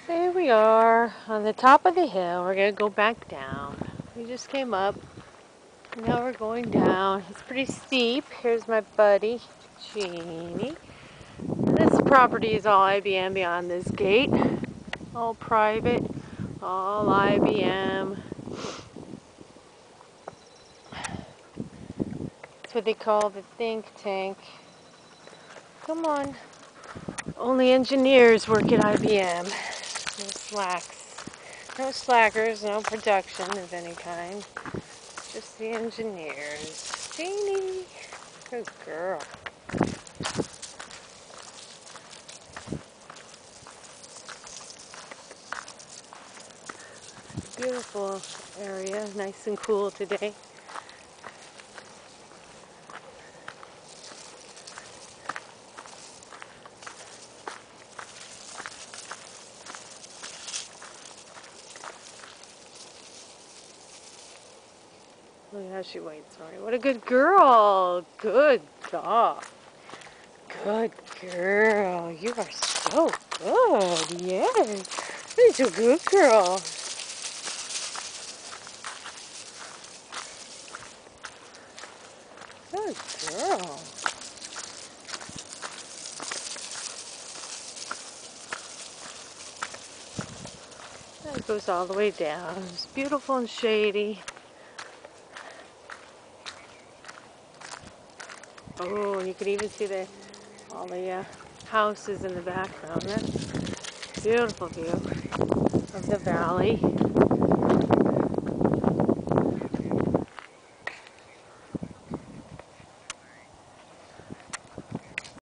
There we are on the top of the hill. We're going to go back down. We just came up. Now we're going down. It's pretty steep. Here's my buddy, Jeannie. This property is all IBM beyond this gate. All private. All IBM. That's what they call the think tank. Come on. Only engineers work at IBM. No slacks. No slackers, no production of any kind. Just the engineers. Jeannie. Good girl. Beautiful area. Nice and cool today. Look at how she waits for me. What a good girl. Good dog. Good girl. You are so good. Yes. You're a good girl. Good girl. That goes all the way down. It's beautiful and shady. Oh, you can even see all the houses in the background. That's a beautiful view of the valley.